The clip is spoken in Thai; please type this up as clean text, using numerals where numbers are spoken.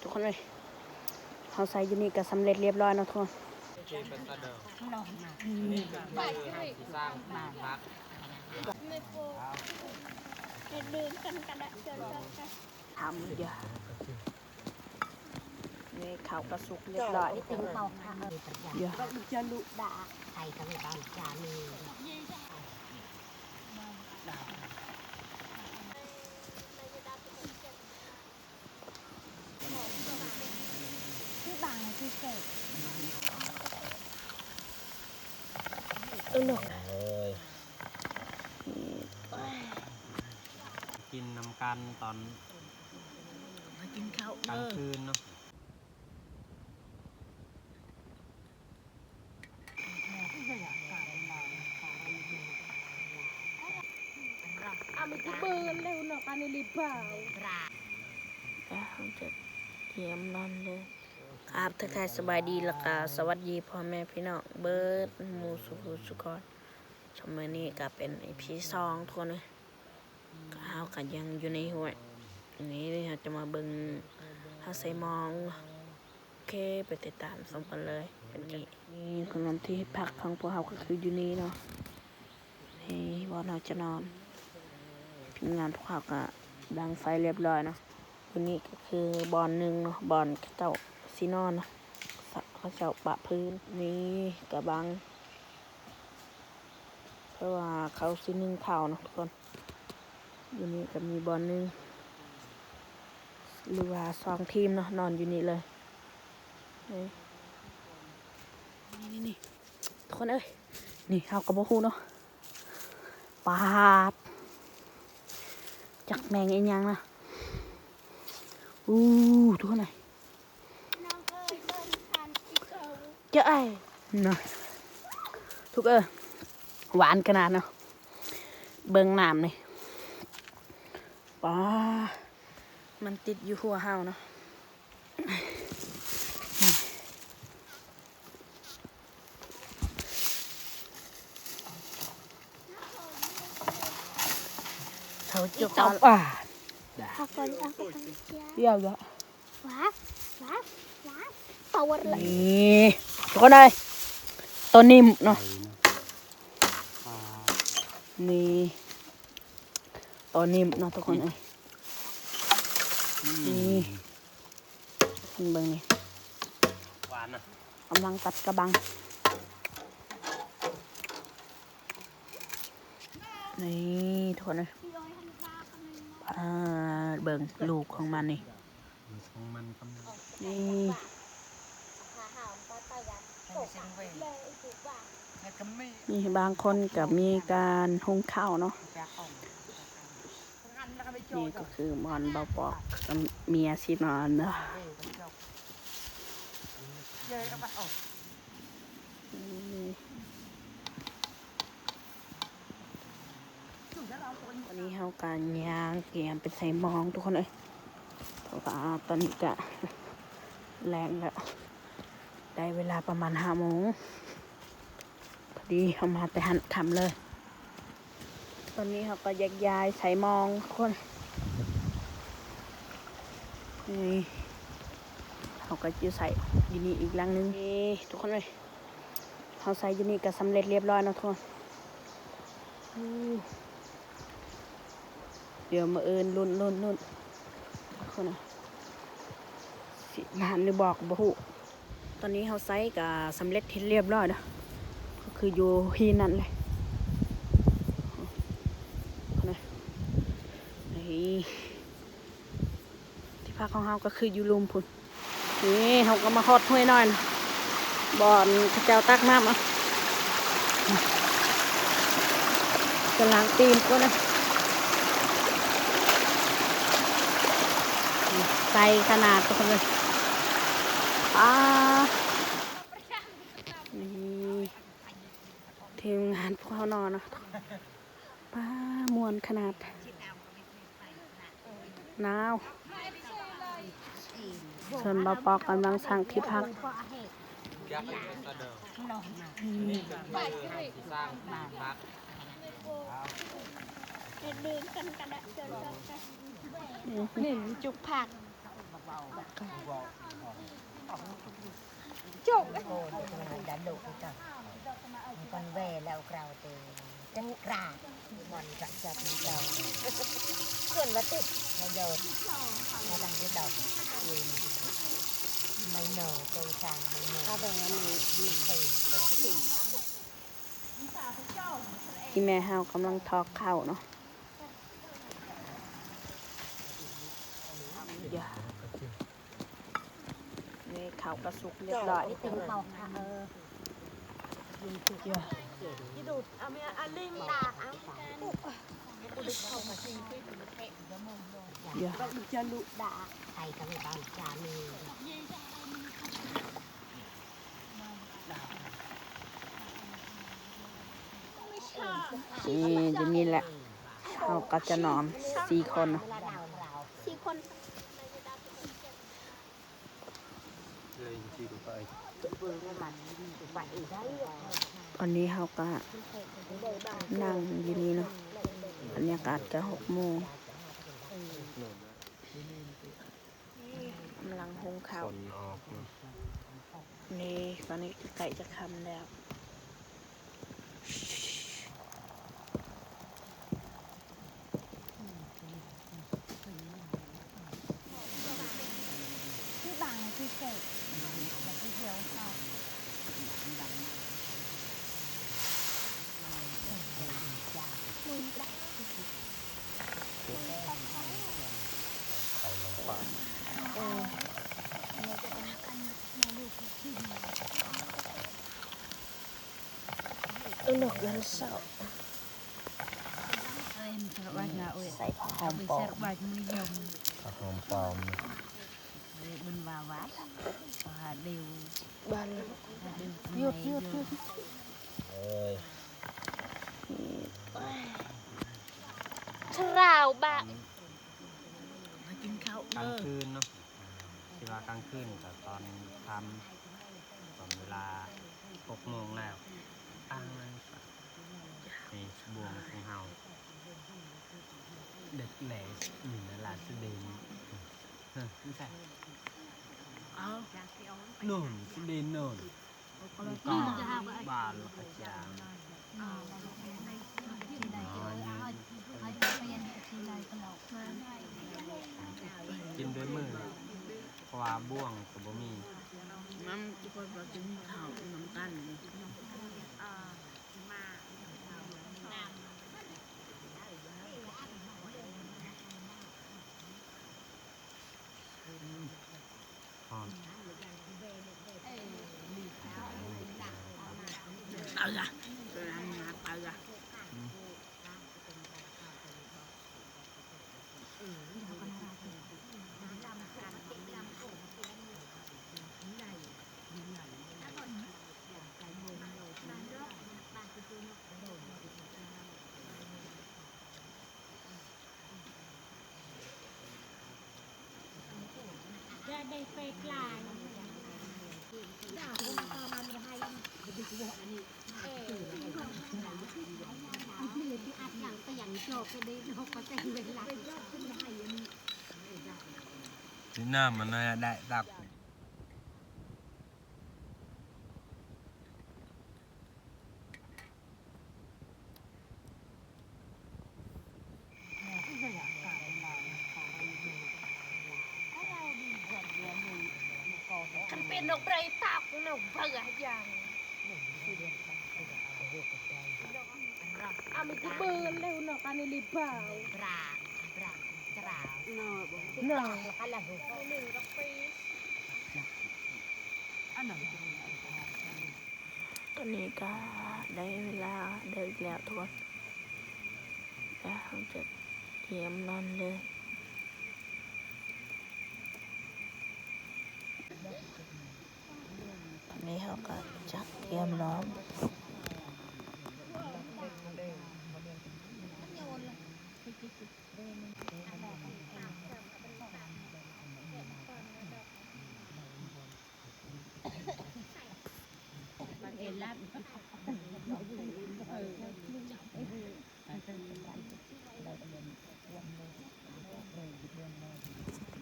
ทุกคนเลยเขาใส่ยูนิก็สำเร็จเรียบร้อยนะทุกคนทำเดี๋ยวนี่ข้าวกระสุกเรียบร้อยเดี๋ยวจะลุดาใส่ทำบ้านจามีที่บางที่เศษกินน้ำกันตอนกินข้าวกลางคืนเนาะมันจะเบิร์นเร็วเนาะอันนี้รีบเปล่าจะเตรียมนอนเลยครับทักทายสบายดีแล้วก็สวัสดีพ่อแม่พี่น้องเบิร์ดมูสุกรชมนี้ก็เป็นEP2ทุกคนเลยข้าวกันยังอยู่ในหัวนี้เราจะมาเบิ่งฮาไซมองโอเคไปติดตามส่งกันเลยเป็นนี่คือนอนที่พักของพวกเราก็คืออยู่นี่เนาะนี่บอลเราจะนอนทีมงานพวกเราก็ดังไฟเรียบร้อยเนาะวันนี้ก็คือบอลหนึ่งเนาะบอลเจ้าซีนอนเนาะเขาเจ้าปะพื้นนี่กระบังเพราะว่าเขาซีนึ่งข่าวเนาะทุกคนอยู่นี่ก็มีบอลหนึ่งหรือว่า2 ทีมเนาะนอนอยู่นี่เลยนี่ทุกคนเอ้ยนี่เขากระบอกฮูเนาะปาดจักแมงอีกยังนะทุกคนเลยเจ้าไอ้เนาะทุกหวานขนาดเนาะเบิ่งน้ำนี่ป้ามันติดอยู่หัวเห่าเนาะเขาจะเอาเดี๋ยวว้าpower เลยนี่ทุกคนเลยตัวนิ่มเนาะนี่ตัวนิ่มเนาะทุกคนเลยนี่เบิ่งนี่หวานนะกำลังตัดกระบังนี่ทุกคนเลยเบิ่งลูกของมันนี่นี่มีบางคนกับมีการหุงข้าวเนาะนี่ก็คือมอนเบาปอกเมียสินอนเนาะวันนี้เขาการย่างเกียมเป็นใส่มองทุกคนเลยเพราะว่าตอนนี้ก็แรงแล้วได้เวลาประมาณ5 โมงพอดีเขามาแต่หันคำเลยตอนนี้เขาก็แยกย้ายใส่มองทุกคนนี่เขาก็จะใส่ยูนิอีกลังนึงนี่ทุกคนเลยเขาใส่ยูนิก็สำเร็จเรียบร้อยนะทุกคนเดี๋ยวมารุ่นทุกคนนะสินานหรือบอกบ่ฮู้ตอนนี้เขาใส่ก็สำเร็จเรียบร้อยนะก็คืออยู่ที่นั่นเลยนี่ที่พักของเขาก็คืออยู่ลุมพุ่นนี่เขาก็มาฮอดห้วยน้อยนะบอนพระเจ้าตักน้ำอ่ะกำลังตีมก็นะใส่ขนาดทุกคนเลยนี่ทีมงานพวกเขานอนนะมวนขนาดหนาวส่วนเบาปอกกำลังสั่งที่พักนี่จุกผัก chụp cô đã đủ rồi còn về là cào thì chân rà mòn chặt chặt đầu cuốn vào tít nó giờ nó đang cái đầu mày nở tôi sang mày nở về mình phải ที่แม่เฮากำลังทอกข้าวเนาะอย่านี่ข้าวกระสุกเรียบร้อย tính màuอย่า đi đụt à mẹ à linh tạc áอย่า cho lụ đã thầy các người bạn trả mình นี่จะนี่แหละเราก็จะนอน4 คนเนาะ เลยจีดูไป ตอนนี้เราก็นั่งอยู่นี่เนาะบรรยากาศก็6 โมงกำลังหุงข้าว คนออกเนาะ นี่ตอนนี้ไก่จะคำแล้วหนกยันเสาใส่หอมปอม หอมปลอม bên vào vát và đều บ้าน หยุดหยุดหยุด เอ้ย ชราวบะมากินข้าว กลางคืนเนาะที่ว่ากลางคืนแต่ตอนทำตอนเวลา6 โมงแล้วตั้งนั่นนี่บวงของเฮาเด็กแหล่อยู่ในลาสเดนไม่ใช่ เอา โน่นสเดนโน่นก็บ้านลูกจางกินด้วยมือเพราะว่าบ่วงกับบ่มี น้ำทุกคนเรากินข้าวน้ำกัน หอม เอาละน้ำมาเอาละที่น้ำมันน่าได้ตักฉันเป็นนกไรตากนกเผือกอย่างอามิติเบิร์นเร็วนกอันนี้รีบเปล่า bra bra bra เนาะ เนาะอะไรหู หนึ่งกาแฟตอนนี้ก็ได้เวลาเดินแล้วทุกคนแล้วเราจะเตรียมนอนเลยตอนนี้เราก็จะเตรียมนอน Hãy subscribe cho kênh Ghiền Mì Gõ để không bỏ lỡ